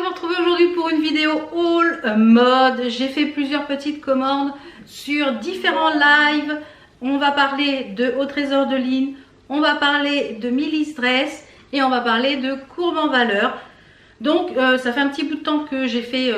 vous retrouver aujourd'hui pour une vidéo haul mode. J'ai fait plusieurs petites commandes sur différents lives. On va parler de Au Trésor de Lynn, on va parler de Milly's Dress et on va parler de Courbe en Valeur. Donc ça fait un petit bout de temps que j'ai fait,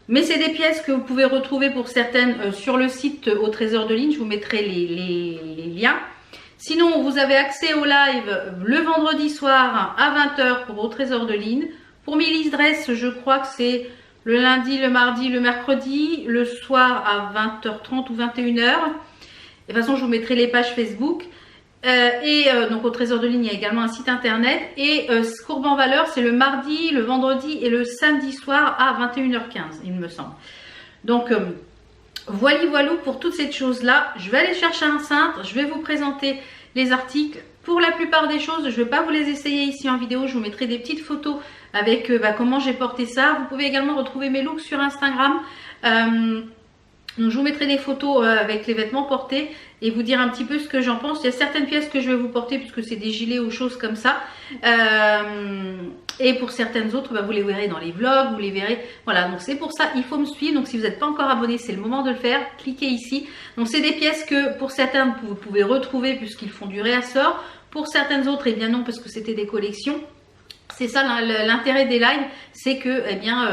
mais c'est des pièces que vous pouvez retrouver pour certaines sur le site Au Trésor de Lynn. Je vous mettrai les liens. Sinon, vous avez accès au live le vendredi soir à 20 h pour Au Trésor de Lynn. Pour Milly's Dress, je crois que c'est le lundi, le mardi, le mercredi, le soir à 20 h 30 ou 21 h. De toute façon, je vous mettrai les pages Facebook. Donc au Trésor de Lynn, il y a également un site internet. Et Courbe en Valeur, c'est le mardi, le vendredi et le samedi soir à 21 h 15, il me semble. Donc voilou pour toutes ces choses-là. Je vais aller chercher un cintre, je vais vous présenter les articles. Pour la plupart des choses, je ne vais pas vous les essayer ici en vidéo. Je vous mettrai des petites photos avec comment j'ai porté ça. Vous pouvez également retrouver mes looks sur Instagram. Donc je vous mettrai des photos avec les vêtements portés et vous dire un petit peu ce que j'en pense. Il y a certaines pièces que je vais vous porter puisque c'est des gilets ou choses comme ça. Et pour certaines autres, vous les verrez dans les vlogs, vous les verrez. Voilà, donc c'est pour ça, il faut me suivre. Donc si vous n'êtes pas encore abonné, c'est le moment de le faire. Cliquez ici. Donc c'est des pièces que pour certaines, vous pouvez retrouver puisqu'ils font du réassort. Pour certaines autres, eh bien non, parce que c'était des collections. C'est ça l'intérêt des lives, c'est que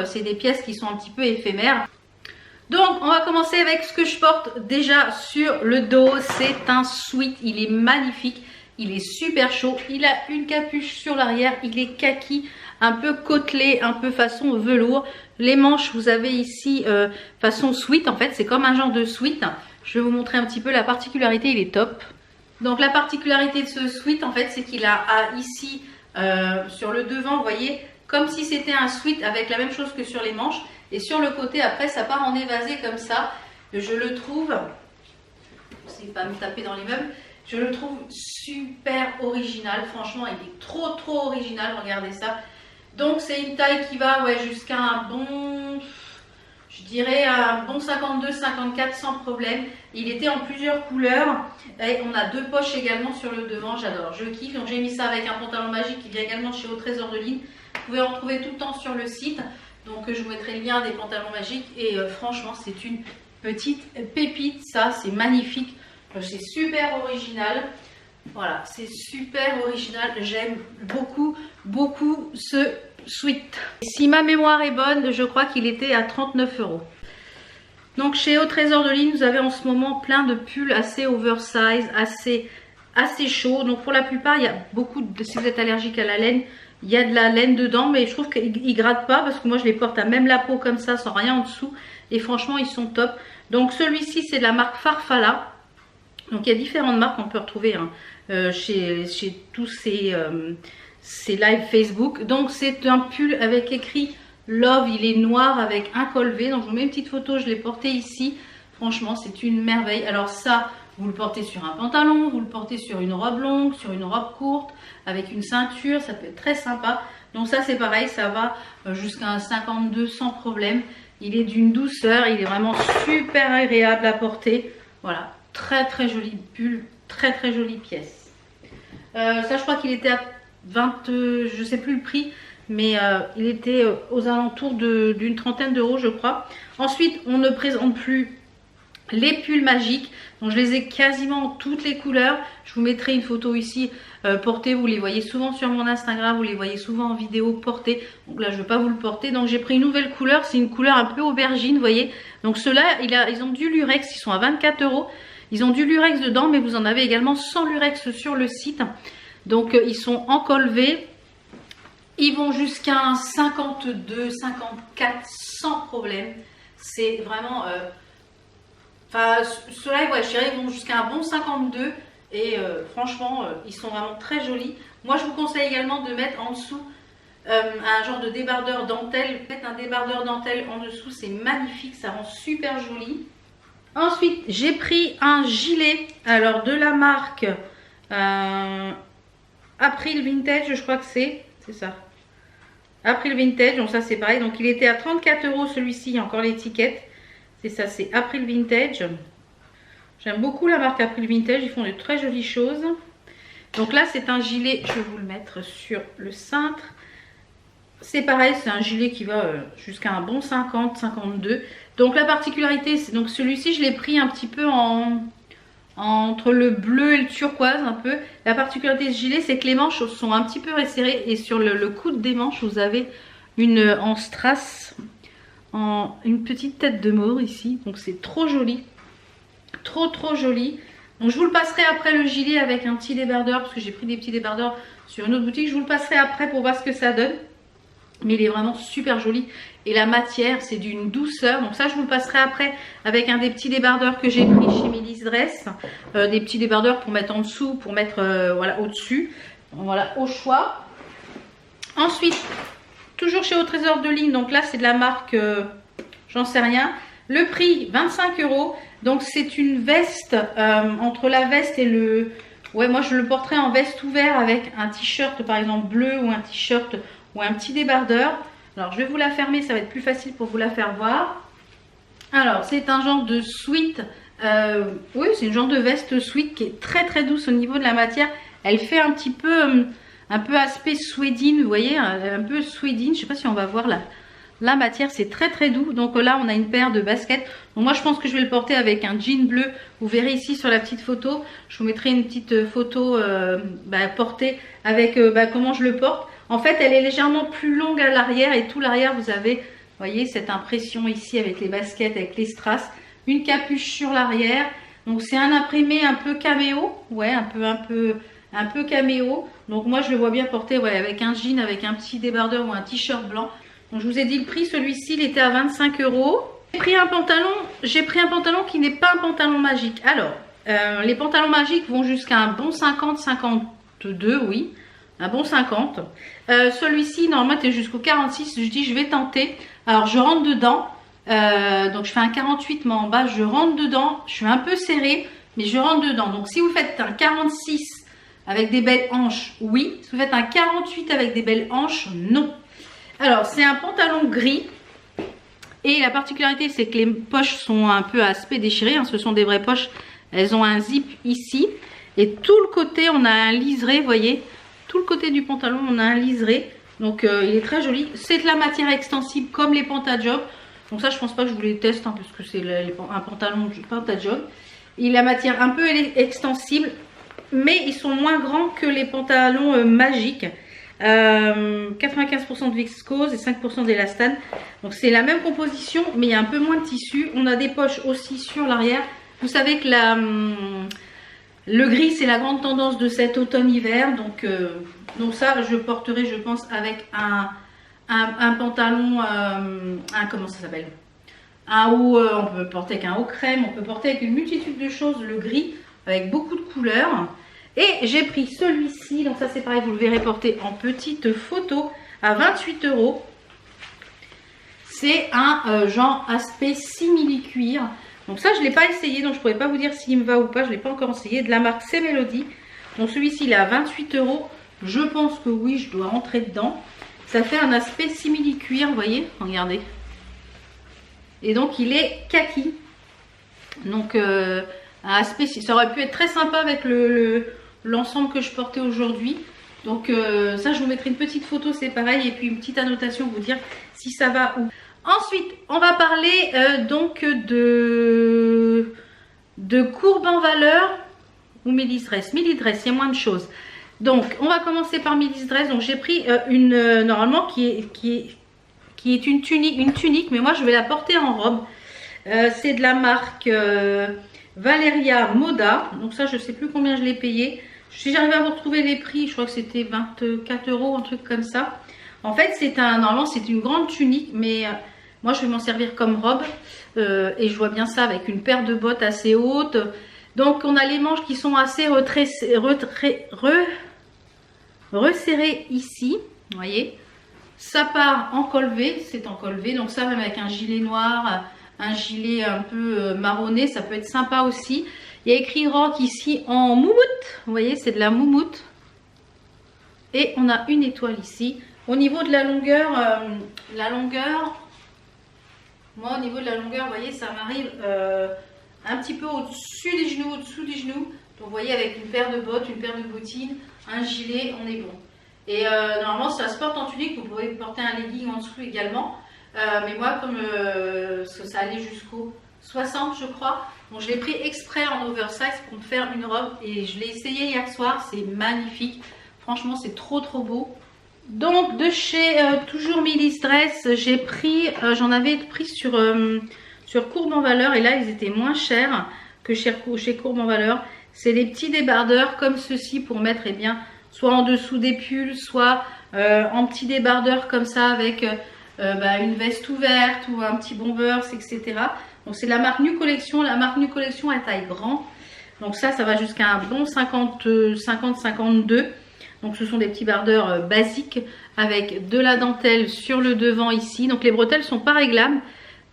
c'est des pièces qui sont un petit peu éphémères. Donc on va commencer avec ce que je porte déjà sur le dos. C'est un sweat, il est magnifique, il est super chaud, il a une capuche sur l'arrière, il est kaki, un peu côtelé, un peu façon velours. Les manches, vous avez ici façon sweat, en fait c'est comme un genre de sweat. Je vais vous montrer un petit peu la particularité, il est top. Donc la particularité de ce sweat en fait c'est qu'il a ici sur le devant, vous voyez, comme si c'était un sweat avec la même chose que sur les manches. Et sur le côté, après, ça part en évasé comme ça. Je le trouve, c'est pas me taper dans les meubles, je le trouve super original. Franchement, il est trop original, regardez ça. Donc, c'est une taille qui va jusqu'à un bon, je dirais un bon 52-54 sans problème. Il était en plusieurs couleurs. Et on a deux poches également sur le devant, j'adore, je kiffe. Donc, j'ai mis ça avec un pantalon magique qui vient également chez Au Trésor de Lynn. Vous pouvez en retrouver tout le temps sur le site. Donc je vous mettrai le lien des pantalons magiques et franchement c'est une petite pépite, ça c'est magnifique, c'est super original, voilà c'est super original, j'aime beaucoup ce sweat. Si ma mémoire est bonne, je crois qu'il était à 39 €. Donc chez Au Trésor de Lynn, vous avez en ce moment plein de pulls assez oversize, assez chaud. Donc pour la plupart, il y a beaucoup de, si vous êtes allergique à la laine, il y a de la laine dedans, mais je trouve qu'ils ne grattent pas parce que moi je les porte à même la peau comme ça, sans rien en dessous. Et franchement, ils sont top. Donc celui-ci, c'est de la marque Farfalla. Donc il y a différentes marques, on peut retrouver chez tous ces lives Facebook. Donc c'est un pull avec écrit Love, il est noir avec un col V. Donc je vous mets une petite photo, je l'ai porté ici. Franchement, c'est une merveille. Alors ça, vous le portez sur un pantalon, vous le portez sur une robe longue, sur une robe courte, avec une ceinture, ça peut être très sympa. Donc ça c'est pareil, ça va jusqu'à un 52 sans problème. Il est d'une douceur, il est vraiment super agréable à porter. Voilà, très joli pull, très jolie pièce. Ça je crois qu'il était à 20, je sais plus le prix, mais il était aux alentours d'une trentaine d'euros je crois. Ensuite on ne présente plus les pulls magiques, donc je les ai quasiment en toutes les couleurs. Je vous mettrai une photo ici portée, vous les voyez souvent sur mon Instagram, vous les voyez souvent en vidéo portée. Donc là je ne vais pas vous le porter, donc j'ai pris une nouvelle couleur, c'est une couleur un peu aubergine, vous voyez. Donc ceux-là, ils ont du lurex, ils sont à 24 €. Ils ont du lurex dedans, mais vous en avez également sans lurex sur le site. Donc ils sont en col V. Ils vont jusqu'à un 52, 54 sans problème. C'est vraiment... Enfin, ceux-là, je dirais, ils vont jusqu'à un bon 52 et franchement, ils sont vraiment très jolis. Moi, je vous conseille également de mettre en dessous un genre de débardeur dentelle. Mettre un débardeur dentelle en dessous, c'est magnifique, ça rend super joli. Ensuite, j'ai pris un gilet, alors de la marque April Vintage, je crois que c'est ça. April Vintage, donc ça c'est pareil. Donc il était à 34 € celui-ci, il y a encore l'étiquette. C'est ça, c'est April Vintage. J'aime beaucoup la marque April Vintage, ils font de très jolies choses. Donc là, c'est un gilet, je vais vous le mettre sur le cintre. c'est pareil, c'est un gilet qui va jusqu'à un bon 50, 52. Donc la particularité, c'est donc celui-ci, je l'ai pris un petit peu entre le bleu et le turquoise un peu. La particularité de ce gilet, c'est que les manches sont un petit peu resserrées et sur le coude des manches, vous avez en strass, une petite tête de mort ici. Donc c'est trop joli, trop joli. Donc je vous le passerai après le gilet avec un petit débardeur parce que j'ai pris des petits débardeurs sur une autre boutique. Je vous le passerai après pour voir ce que ça donne. Mais il est vraiment super joli et la matière c'est d'une douceur. Donc ça je vous le passerai après avec un des petits débardeurs que j'ai pris chez Melis Dress. Des petits débardeurs pour mettre en dessous, pour mettre voilà, au-dessus. Voilà, au choix. Ensuite, toujours chez Au Trésor de Ligne. Donc là c'est de la marque, j'en sais rien. Le prix 25 €. Donc c'est une veste, entre la veste et le... Ouais, moi je le porterai en veste ouverte avec un t-shirt par exemple bleu ou un t-shirt ou un petit débardeur. Alors je vais vous la fermer, ça va être plus facile pour vous la faire voir. Alors c'est un genre de sweat, oui c'est une genre de veste sweat qui est très douce au niveau de la matière. Elle fait un peu aspect suédine, vous voyez, un peu suédine. Je sais pas si on va voir la matière, c'est très doux. Donc là on a une paire de baskets. Donc moi je pense que je vais le porter avec un jean bleu. Vous verrez ici sur la petite photo, je vous mettrai une petite photo portée avec comment je le porte. En fait elle est légèrement plus longue à l'arrière et tout l'arrière vous avez, voyez, cette impression ici avec les baskets, avec les strass, une capuche sur l'arrière. Donc c'est un imprimé un peu caméo, ouais, un peu caméo. Donc moi je le vois bien porter, ouais, avec un jean, avec un petit débardeur ou un t-shirt blanc. Donc je vous ai dit le prix, celui-ci il était à 25 €. J'ai pris un pantalon qui n'est pas un pantalon magique. Alors les pantalons magiques vont jusqu'à un bon 50, 52, oui, un bon 50. Celui-ci normalement était jusqu'au 46. Je dis je vais tenter. Alors je rentre dedans. Donc je fais un 48 mais en bas je rentre dedans. Je suis un peu serrée mais je rentre dedans. Donc si vous faites un 46 avec des belles hanches, oui. Si vous faites un 48 avec des belles hanches, non. Alors c'est un pantalon gris. Et la particularité c'est que les poches sont un peu à aspect déchiré, hein. Ce sont des vraies poches. Elles ont un zip ici. Et tout le côté on a un liseré, vous voyez. Tout le côté du pantalon on a un liseré. Donc il est très joli. C'est de la matière extensible comme les pantajob. Donc ça je pense pas que je vous les teste, hein, parce que c'est un pantalon pantajob. Il a matière un peu extensible. Mais ils sont moins grands que les pantalons magiques. 95% de viscose et 5% d'élastane. Donc c'est la même composition mais il y a un peu moins de tissu. On a des poches aussi sur l'arrière. Vous savez que le gris c'est la grande tendance de cet automne-hiver. Donc ça je porterai je pense avec un pantalon, comment ça s'appelle, un haut, on peut porter avec un haut crème, on peut porter avec une multitude de choses, le gris avec beaucoup de couleurs. Et j'ai pris celui-ci, donc ça c'est pareil, vous le verrez porté en petite photo à 28 €. C'est un genre aspect simili-cuir. Donc ça je ne l'ai pas essayé, donc je ne pourrais pas vous dire s'il me va ou pas, je ne l'ai pas encore essayé. De la marque C'est Mélodie. Donc celui-ci il est à 28 €. Je pense que oui, je dois rentrer dedans. Ça fait un aspect simili-cuir, vous voyez, regardez. Et donc il est kaki. Donc un aspect, ça aurait pu être très sympa avec l'ensemble que je portais aujourd'hui. Donc ça je vous mettrai une petite photo, c'est pareil, et puis une petite annotation pour vous dire si ça va ou. Ensuite on va parler donc de courbes en valeur ou Melis Dress. Melis Dress, il y a moins de choses. Donc on va commencer par Melis Dress. Donc j'ai pris une normalement qui est une tunique, mais moi je vais la porter en robe. C'est de la marque Valeria Moda. Donc ça je sais plus combien je l'ai payé. Si j'arrive à vous retrouver les prix, je crois que c'était 24 €, un truc comme ça. En fait normalement c'est une grande tunique, mais moi je vais m'en servir comme robe. Et je vois bien ça avec une paire de bottes assez haute. Donc on a les manches qui sont assez resserrées ici, vous voyez. Ça part en col V, c'est en col V. Donc ça même avec un gilet noir, un gilet un peu marronné, ça peut être sympa aussi. Il y a écrit rock ici en moumoute, vous voyez, c'est de la moumoute. Et on a une étoile ici. Au niveau de la longueur, moi au niveau de la longueur, vous voyez, ça m'arrive un petit peu au-dessus des genoux, au-dessous des genoux. Donc vous voyez, avec une paire de bottes, une paire de bottines, un gilet, on est bon. Et normalement ça se porte en tunique, vous pouvez porter un legging en dessous également. Mais moi comme ça allait jusqu'au 60 je crois, donc je l'ai pris exprès en oversize pour me faire une robe et je l'ai essayé hier soir, c'est magnifique. Franchement c'est trop beau. Donc de chez toujours Milly's Dress, j'ai pris, j'en avais pris sur Courbe en Valeur et là ils étaient moins chers que chez Courbe en Valeur. C'est des petits débardeurs comme ceci pour mettre soit en dessous des pulls, soit en petits débardeurs comme ça avec une veste ouverte ou un petit bomber, etc. Donc c'est la marque New Collection. La marque New Collection est taille grand. Donc ça va jusqu'à un bon 50-52. Donc ce sont des petits bardeurs basiques avec de la dentelle sur le devant ici. Donc les bretelles sont pas réglables.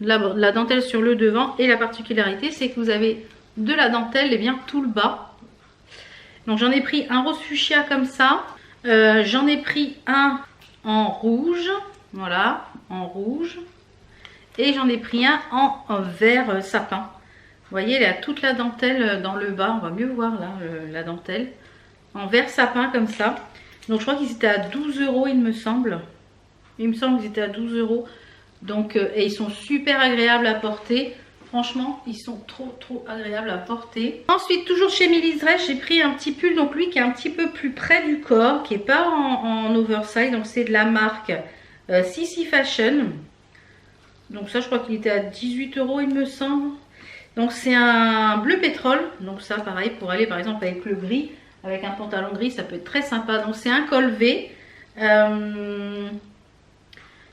La dentelle sur le devant. Et la particularité c'est que vous avez de la dentelle et bien tout le bas. Donc j'en ai pris un rose fuchsia comme ça. J'en ai pris un en rouge. Voilà, en rouge. Et j'en ai pris un en vert sapin. Vous voyez, il y a toute la dentelle dans le bas. On va mieux voir là, la dentelle. En vert sapin comme ça. Donc je crois qu'ils étaient à 12 €, il me semble. Il me semble qu'ils étaient à 12 €. Donc, et ils sont super agréables à porter. Franchement, ils sont trop agréables à porter. Ensuite, toujours chez Milly's Dress, j'ai pris un petit pull. Donc lui qui est un petit peu plus près du corps. Qui n'est pas en oversize. Donc c'est de la marque Sissy Fashion. Donc ça je crois qu'il était à 18 € il me semble. Donc c'est un bleu pétrole. Donc ça pareil pour aller par exemple avec le gris. Avec un pantalon gris ça peut être très sympa. Donc c'est un col V.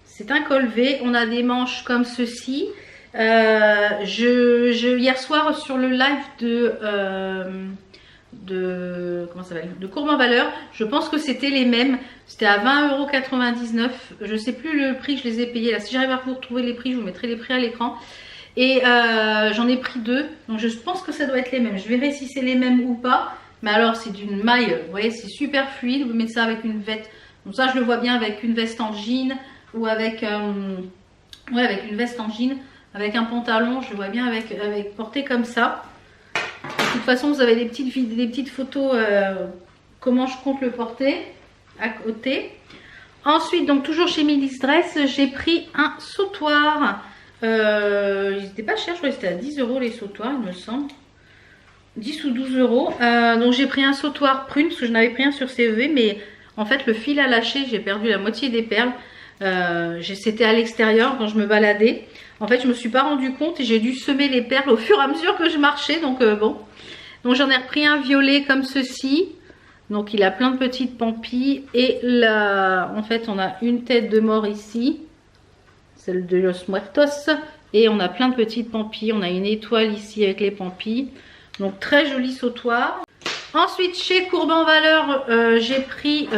C'est un col V. On a des manches comme ceci. Hier soir sur le live de Courbe en Valeur, je pense que c'était les mêmes. C'était à 20,99 €. Je sais plus le prix que je les ai payés là. Si j'arrive à vous retrouver les prix, je vous mettrai les prix à l'écran. Et j'en ai pris deux. Donc je pense que ça doit être les mêmes. Je verrai si c'est les mêmes ou pas. Mais alors c'est d'une maille, vous voyez, c'est super fluide. Vous mettez ça avec une veste. Donc ça je le vois bien avec une veste en jean ou avec avec une veste en jean, avec un pantalon. Je le vois bien avec porté comme ça. De toute façon, vous avez des petites photos comment je compte le porter à côté. Ensuite, donc toujours chez Milly's Dress, j'ai pris un sautoir. Ils n'étaient pas chers, je crois que c'était à 10 € les sautoirs, il me semble. 10 ou 12 €. Donc j'ai pris un sautoir prune parce que je n'avais pris un sur CEV, mais en fait le fil a lâché, j'ai perdu la moitié des perles. C'était à l'extérieur quand je me baladais. En fait, je me suis pas rendu compte et j'ai dû semer les perles au fur et à mesure que je marchais. Donc bon. Donc j'en ai repris un violet comme ceci. Donc il a plein de petites pampilles. Et là, en fait, on a une tête de mort ici. Celle de Los Muertos. Et on a plein de petites pampilles. On a une étoile ici avec les pampilles. Donc très joli sautoir. Ensuite, chez Courbe en Valeur, j'ai pris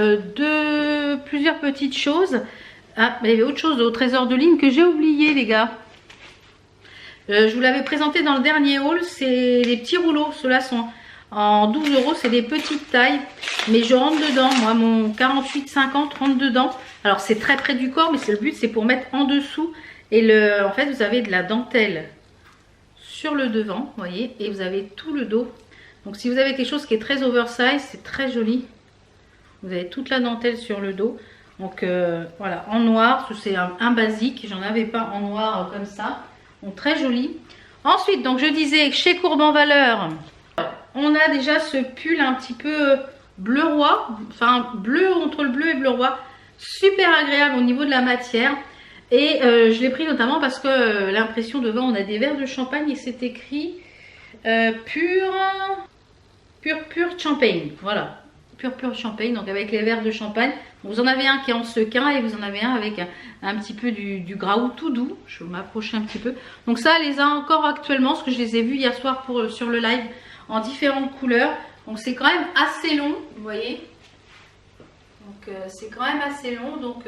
plusieurs petites choses. Ah, mais il y avait autre chose au trésor de ligne que j'ai oublié, les gars. Je vous l'avais présenté dans le dernier haul, c'est les petits rouleaux. Ceux-là sont en 12 €, c'est des petites tailles. Mais je rentre dedans, moi mon 48-50 rentre dedans. Alors c'est très près du corps, mais c'est le but, c'est pour mettre en dessous. Et en fait, vous avez de la dentelle sur le devant, vous voyez. Et vous avez tout le dos. Donc si vous avez quelque chose qui est très oversize, c'est très joli. Vous avez toute la dentelle sur le dos. Donc voilà, en noir, c'est un basique. J'en avais pas en noir comme ça. Donc très joli. Ensuite, donc je disais chez Courbe en Valeur, on a déjà ce pull un petit peu bleu roi. Enfin bleu entre le bleu et bleu roi. Super agréable au niveau de la matière. Et je l'ai pris notamment parce que l'impression devant, on a des verres de champagne et c'est écrit pur champagne. Voilà. Pur champagne, donc avec les verres de champagne. Vous en avez un qui est en sequin et vous en avez un avec un petit peu du graou tout doux. Je vais m'approcher un petit peu. Donc ça, elle les a encore actuellement, parce que je les ai vus hier soir sur le live en différentes couleurs. Donc c'est quand même assez long, vous voyez. Donc c'est quand même assez long. Donc,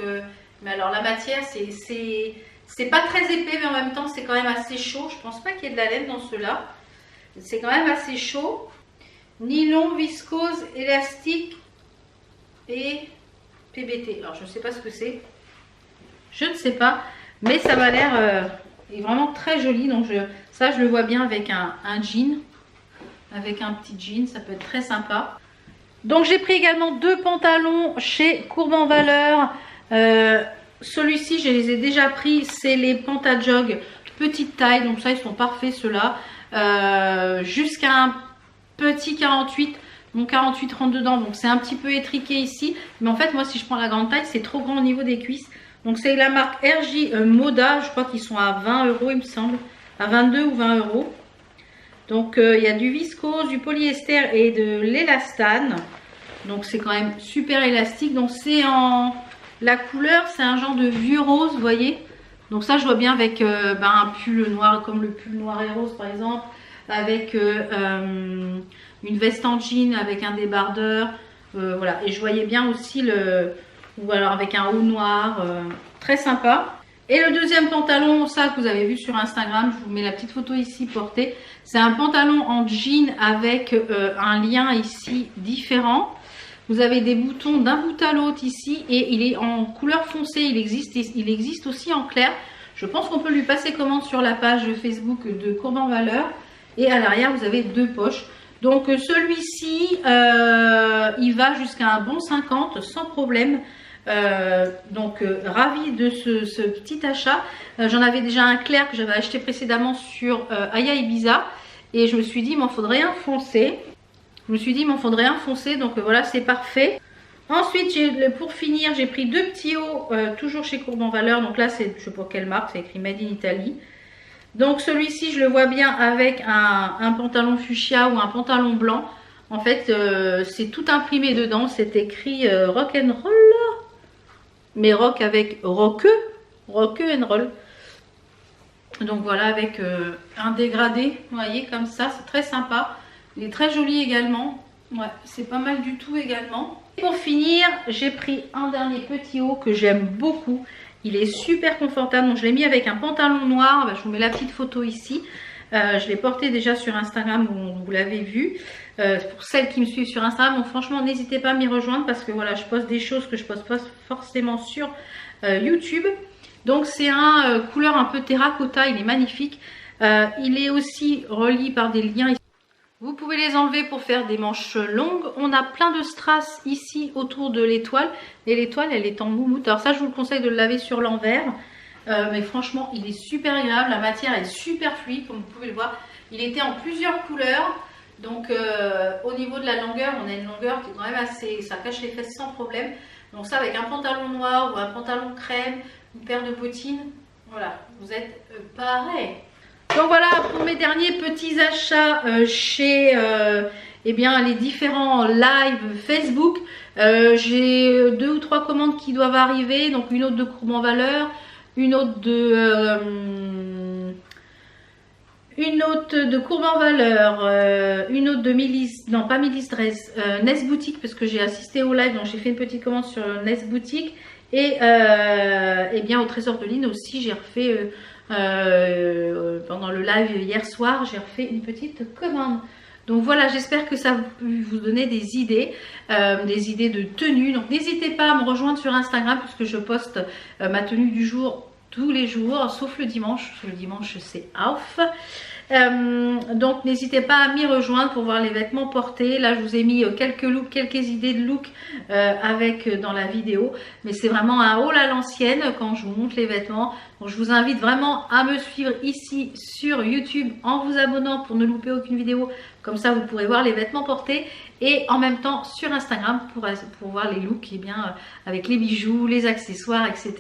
mais alors la matière, c'est pas très épais, mais en même temps c'est quand même assez chaud. Je pense pas qu'il y ait de la laine dans ceux-là. C'est quand même assez chaud. Nylon, viscose, élastique et PBT. Alors je ne sais pas ce que c'est. Je ne sais pas. Mais ça m'a l'air vraiment très joli. Donc ça je le vois bien avec un jean. Avec un petit jean. Ça peut être très sympa. Donc j'ai pris également 2 pantalons chez Courbe en Valeur. Celui-ci, je les ai déjà pris, c'est les Pantajog petite taille, donc ça ils sont parfaits ceux-là. Jusqu'à un petit 48, mon 48 rentre dedans, donc c'est un petit peu étriqué ici. Mais en fait moi si je prends la grande taille, c'est trop grand au niveau des cuisses. Donc c'est la marque RJ Moda, je crois qu'ils sont à 20 € il me semble, à 22 ou 20 €. Donc il y a du viscose, du polyester et de l'élastane. Donc c'est quand même super élastique. Donc c'est en... La couleur c'est un genre de vieux rose, vous voyez. Donc ça je vois bien avec un pull noir, comme le pull noir et rose par exemple. Avec une veste en jean avec un débardeur. Voilà. Et je voyais bien aussi le... Ou alors avec un haut noir. Très sympa. Et le deuxième pantalon, ça que vous avez vu sur Instagram, je vous mets la petite photo ici portée. C'est un pantalon en jean avec un lien ici différent. Vous avez des boutons d'un bout à l'autre ici et il est en couleur foncée. Il existe aussi en clair. Je pense qu'on peut lui passer commande sur la page Facebook de Courbe en Valeur. Et à l'arrière, vous avez 2 poches. Donc celui-ci, il va jusqu'à un bon 50 sans problème. Ravie de ce petit achat. J'en avais déjà un clair que j'avais acheté précédemment sur Aya Ibiza et je me suis dit il m'en faudrait un foncé. Donc voilà, c'est parfait. Ensuite pour finir j'ai pris 2 petits hauts toujours chez Courbe en Valeur. Donc là c'est, je sais pas quelle marque, c'est écrit Made in Italy. Donc celui-ci je le vois bien avec un pantalon fuchsia ou un pantalon blanc. En fait c'est tout imprimé dedans, c'est écrit rock and roll. Mais rock avec rock and roll. Donc voilà, avec un dégradé, vous voyez, comme ça, c'est très sympa. Il est très joli également. Ouais, c'est pas mal du tout également. Et pour finir, j'ai pris un dernier petit haut que j'aime beaucoup. Il est super confortable. Donc je l'ai mis avec un pantalon noir. Je vous mets la petite photo ici. Je l'ai porté déjà sur Instagram, vous l'avez vu. Pour celles qui me suivent sur Instagram, donc franchement n'hésitez pas à m'y rejoindre parce que voilà, je poste des choses que je poste pas forcément sur YouTube. Donc c'est un couleur un peu terracotta, il est magnifique. Il est aussi relié par des liens. Vous pouvez les enlever pour faire des manches longues. On a plein de strass ici autour de l'étoile. Et l'étoile elle est en moumoute. Alors ça je vous le conseille de le laver sur l'envers. Mais franchement il est super agréable. La matière est super fluide comme vous pouvez le voir. Il était en plusieurs couleurs. Donc au niveau de la longueur, on a une longueur qui est quand même assez, ça cache les fesses sans problème. Donc ça avec un pantalon noir ou un pantalon crème, une paire de bottines, voilà, vous êtes pareil. Donc voilà pour mes derniers petits achats chez les différents lives Facebook. J'ai 2 ou 3 commandes qui doivent arriver, donc une autre de Courbe en Valeur, une autre de Courbe en Valeur, une autre de Milice, non pas Milice Dress, Nest Boutique parce que j'ai assisté au live, donc j'ai fait une petite commande sur Nest Boutique et bien au Trésor de Lynn aussi j'ai refait pendant le live hier soir, j'ai refait une petite commande. Donc voilà, j'espère que ça peut vous donner des idées de tenue. Donc n'hésitez pas à me rejoindre sur Instagram puisque je poste ma tenue du jour tous les jours, sauf le dimanche. Le dimanche c'est off. Donc n'hésitez pas à m'y rejoindre pour voir les vêtements portés. Là je vous ai mis quelques looks, quelques idées de looks dans la vidéo. Mais c'est vraiment un haul à l'ancienne quand je vous montre les vêtements. Donc je vous invite vraiment à me suivre ici sur YouTube en vous abonnant pour ne louper aucune vidéo. Comme ça vous pourrez voir les vêtements portés. Et en même temps sur Instagram pour voir les looks avec les bijoux, les accessoires, etc.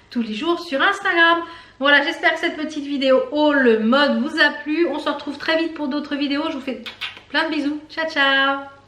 tous les jours sur Instagram. Voilà, j'espère que cette petite vidéo haul mode vous a plu. On se retrouve très vite pour d'autres vidéos. Je vous fais plein de bisous. Ciao, ciao!